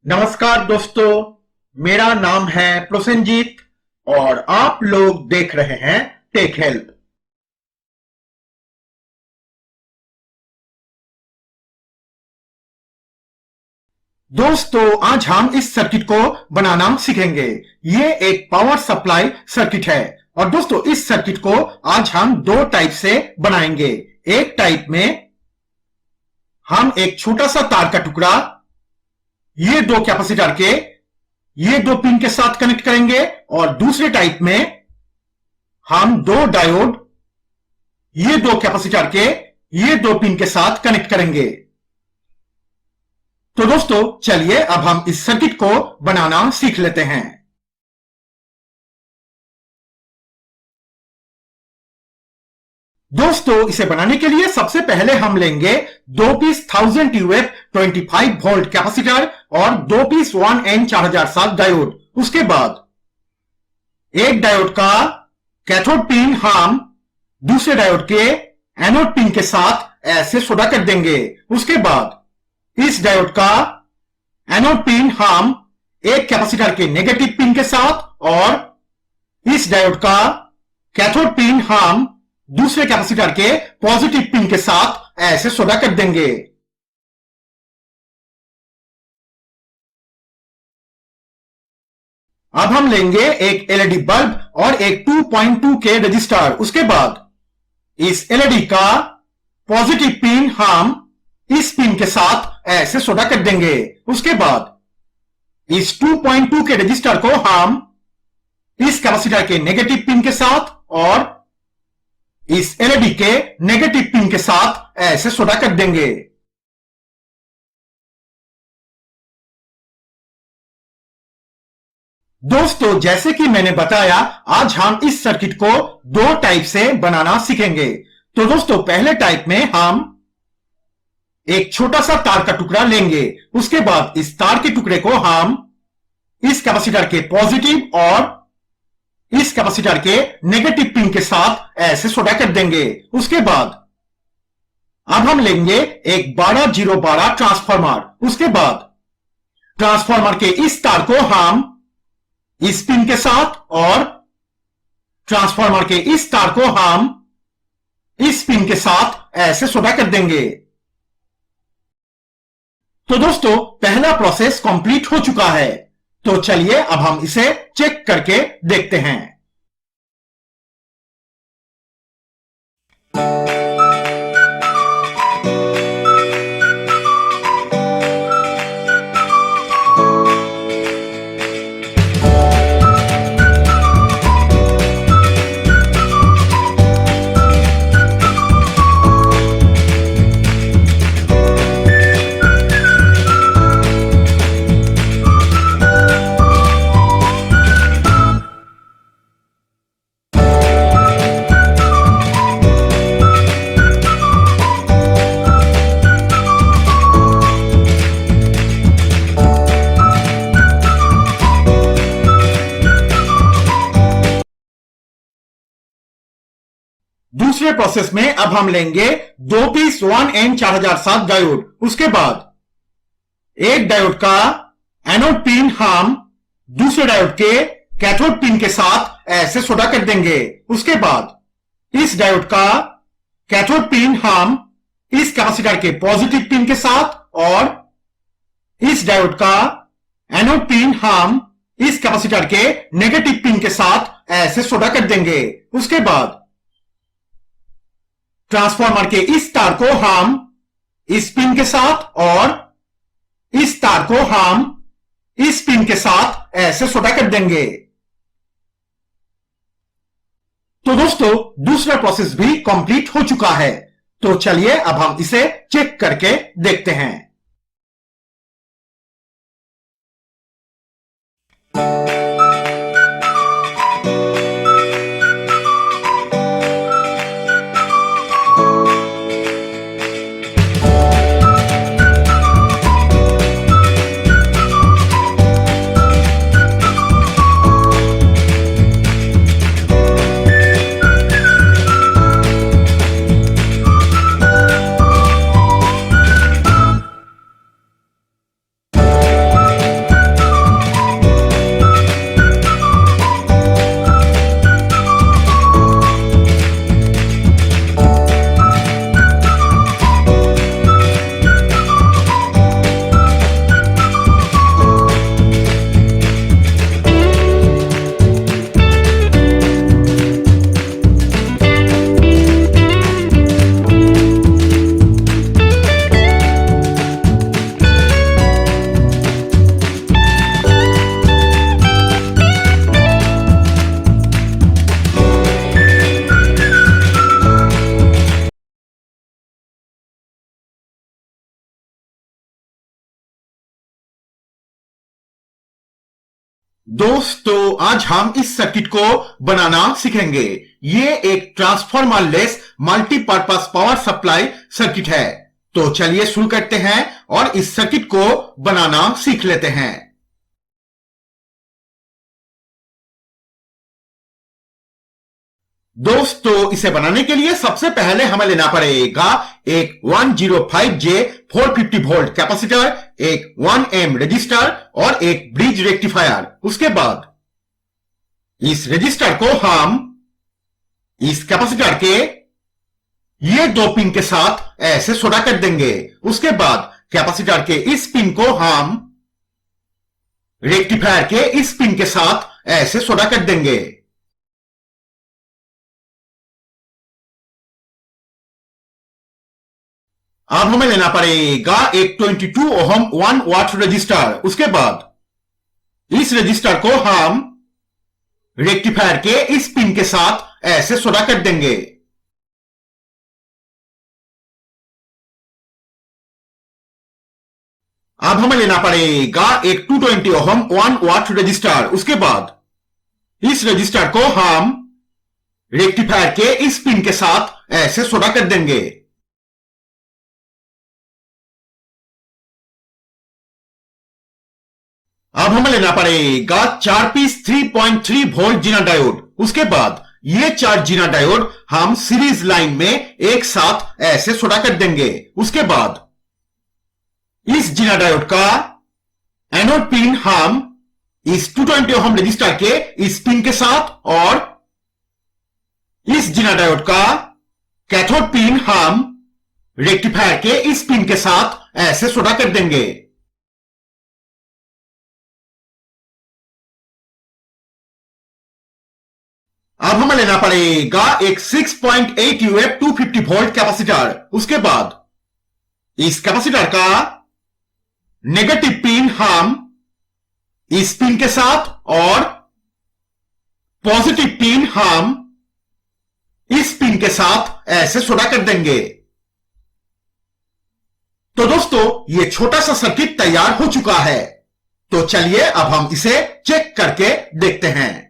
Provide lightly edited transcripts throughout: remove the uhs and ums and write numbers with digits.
नमस्कार दोस्तों, मेरा नाम है प्रोसेनजीत और आप लोग देख रहे हैं टेक हेल्प। दोस्तों, आज हम इस सर्किट को बनाना सीखेंगे। ये एक पावर सप्लाई सर्किट है और दोस्तों इस सर्किट को आज हम दो टाइप से बनाएंगे। एक टाइप में हम एक छोटा सा तार का टुकड़ा ये दो कैपेसिटर के ये दो पिन के साथ कनेक्ट करेंगे और दूसरे टाइप में हम दो डायोड ये दो कैपेसिटर के ये दो पिन के साथ कनेक्ट करेंगे। तो दोस्तों चलिए अब हम इस सर्किट को बनाना सीख लेते हैं। दोस्तों इसे बनाने के लिए सबसे पहले हम लेंगे 2 पीस 1000 यूएफ 25 वोल्ट कैपेसिटर और 2 पीस 1N4007 डायोड। उसके बाद एक डायोड का कैथोड पिन हम दूसरे डायोड के एनोड पिन के साथ ऐसे सोल्डर कर देंगे। उसके बाद इस डायोड का एनोड पिन हम एक कैपेसिटर के नेगेटिव पिन के साथ और इस डायोड का कैथोड पिन हम दूसरे कैपेसिटर के पॉजिटिव पिन के साथ ऐसे सोल्डर कर देंगे। अब हम लेंगे एक एलईडी बल्ब और एक 2.2 के रजिस्टर। उसके बाद इस एलईडी का पॉजिटिव पिन हम इस पिन के साथ ऐसे सोल्डर कर देंगे। उसके बाद इस 2.2 के रजिस्टर को हम इस कैपेसिटर के नेगेटिव पिन के साथ और इस एलईडी के नेगेटिव पिन के साथ ऐसे सोल्डर कर देंगे। दोस्तों जैसे कि मैंने बताया, आज हम इस सर्किट को दो टाइप से बनाना सीखेंगे। तो दोस्तों पहले टाइप में हम एक छोटा सा तार का टुकड़ा लेंगे। उसके बाद इस तार के टुकड़े को हम इस कैपेसिटर के पॉजिटिव और इस कैपेसिटर के नेगेटिव पिन के साथ ऐसे सोल्डर कर देंगे। उसके बाद अब हम लेंगे एक 12012 ट्रांसफार्मर। उसके बाद ट्रांसफार्मर के इस तार को हम इस पिन के साथ और ट्रांसफार्मर के इस तार को हम इस पिन के साथ ऐसे सोल्डर कर देंगे। तो दोस्तों पहला प्रोसेस कंप्लीट हो चुका है। तो चलिए अब हम इसे चेक करके देखते हैं। दूसरे प्रोसेस में अब हम लेंगे 2 पीस 1N4007 डायोड। उसके बाद एक डायोड का एनोड पिन हम दूसरे डायोड के कैथोड पिन के साथ ऐसे सोल्डर कर देंगे। उसके बाद इस डायोड का कैथोड पिन हम इस कैपेसिटर के पॉजिटिव पिन के साथ और इस डायोड का एनोड पिन हम इस कैपेसिटर के नेगेटिव पिन के साथ ऐसे सोल्डर कर देंगे। उसके बाद ट्रांसफार्मर के इस तार को हम इस पिन के साथ और इस तार को हम इस पिन के साथ ऐसे सोल्डर कर देंगे। तो दोस्तों दूसरा प्रोसेस भी कंप्लीट हो चुका है। तो चलिए अब हम इसे चेक करके देखते हैं। दोस्तों आज हम इस सर्किट को बनाना सीखेंगे। ये एक transformer less multipurpose power supply circuit है। तो चलिए शुरू करते हैं और इस सर्किट को बनाना सीख लेते हैं। दोस्तों इसे बनाने के लिए सबसे पहले हमें लेना पड़ेगा एक 105J 450 वोल्ट कैपेसिटर, एक 1M रजिस्टर और एक ब्रिज रेक्टिफायर। उसके बाद इस रजिस्टर को हम इस कैपेसिटर के ये दो पिन के साथ ऐसे सोल्डर कर देंगे। उसके बाद कैपेसिटर के इस पिन को हम रेक्टिफायर के इस पिन के साथ ऐसे सोल्डर कर देंगे। अब हमें लेना पड़ेगा एक 22 ओहम 1 वाट रजिस्टर। उसके बाद इस रजिस्टर को हम रेक्टिफायर के इस पिन के साथ ऐसे सोल्डर कर देंगे। अब हमें लेना पड़ेगा एक 220 ओहम 1 वाट रजिस्टर। उसके बाद इस रजिस्टर को हम रेक्टिफायर के इस पिन के साथ ऐसे सोल्डर कर देंगे। अब हमें लेना पड़ेगा 4 पीस 3.3 वोल्ट जीना डायोड। उसके बाद ये 4 जीना डायोड हम सीरीज लाइन में एक साथ ऐसे सोल्डर कर देंगे। उसके बाद इस जीना डायोड का एनोड पिन हम इस 220 ओहम रजिस्टर के इस पिन के साथ और इस जीना डायोड का कैथोड पिन हम रेक्टिफायर के इस पिन के साथ ऐसे सोल्डर कर देंगे। अब हमें लेना पड़ेगा एक 6.8 यूएफ 250 वोल्ट कैपेसिटर। उसके बाद इस कैपेसिटर का नेगेटिव पिन हम इस पिन के साथ और पॉजिटिव पिन हम इस पिन के साथ ऐसे सोल्डर कर देंगे। तो दोस्तों ये छोटा सा सर्किट तैयार हो चुका है। तो चलिए अब हम इसे चेक करके देखते हैं।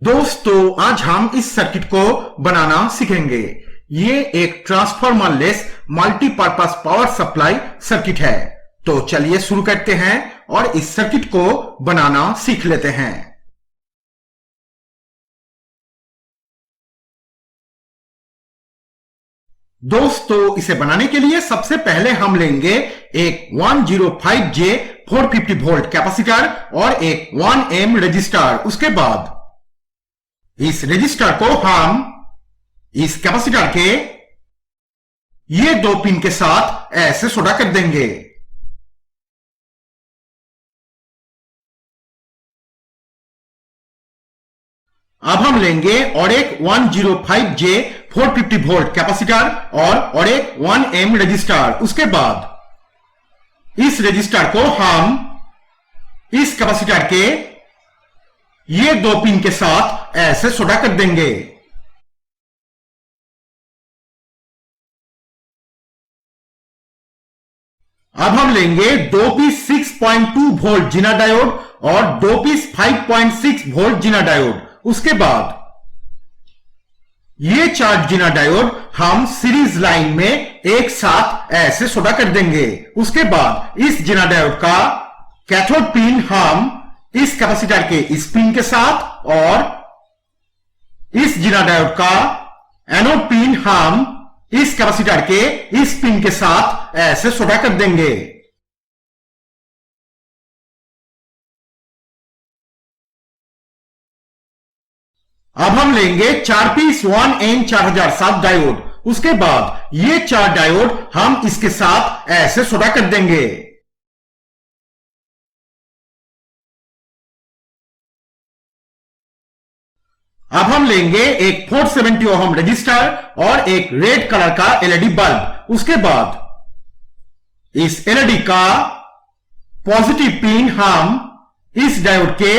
दोस्तों आज हम इस सर्किट को बनाना सीखेंगे। ये एक transformer less multipurpose power supply circuit है। तो चलिए शुरू करते हैं और इस सर्किट को बनाना सीख लेते हैं। दोस्तों इसे बनाने के लिए सबसे पहले हम लेंगे एक 105J 450 वोल्ट कैपेसिटर और एक 1M रजिस्टर। उसके बाद इस रजिस्टर को हम इस कैपेसिटर के ये दो पिन के साथ ऐसे सोल्डर कर देंगे। अब हम लेंगे और एक 105J 450 वोल्ट कैपेसिटर और एक 1M रजिस्टर। उसके बाद इस रजिस्टर को हम इस कैपेसिटर के ये दो पिन के साथ ऐसे सोल्डर कर देंगे। अब हम लेंगे 2 पीस 6.2 वोल्ट जीना डायोड और 2 पीस 5.6 वोल्ट जीना डायोड। उसके बाद ये 4 जीना डायोड हम सीरीज लाइन में एक साथ ऐसे सोल्डर कर देंगे। उसके बाद इस जीना डायोड का कैथोड पिन हम इस कैपेसिटर के इस पिन के साथ और इस जीना डायोड का एनोड पिन हम इस कैपेसिटर के इस पिन के साथ ऐसे सोल्डर कर देंगे। अब हम लेंगे 4 पीस 1N4007 डायोड। उसके बाद ये 4 डायोड हम इसके साथ ऐसे सोल्डर कर देंगे। अब हम लेंगे एक 470 ओहम रजिस्टर और एक रेड कलर का एलईडी बल्ब। उसके बाद इस एलईडी का पॉजिटिव पिन हम इस डायोड के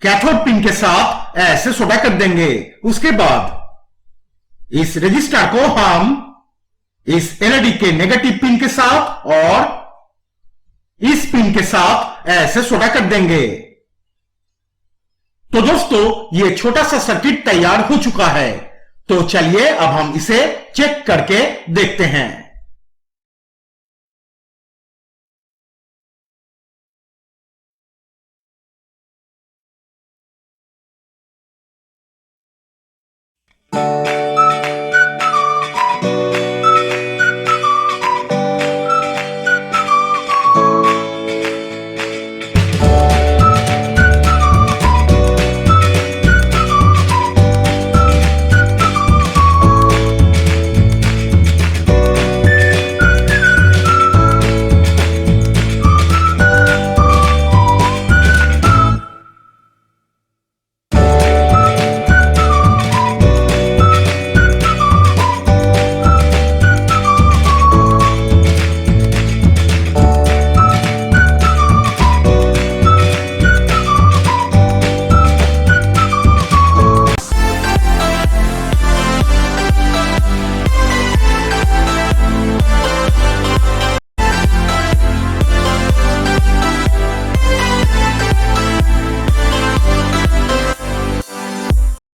कैथोड पिन के साथ ऐसे सोल्डर कर देंगे। उसके बाद इस रजिस्टर को हम इस एलईडी के नेगेटिव पिन के साथ और इस पिन के साथ ऐसे सोल्डर कर देंगे। तो दोस्तों, ये छोटा सा सर्किट तैयार हो चुका है। तो चलिए अब हम इसे चेक करके देखते हैं।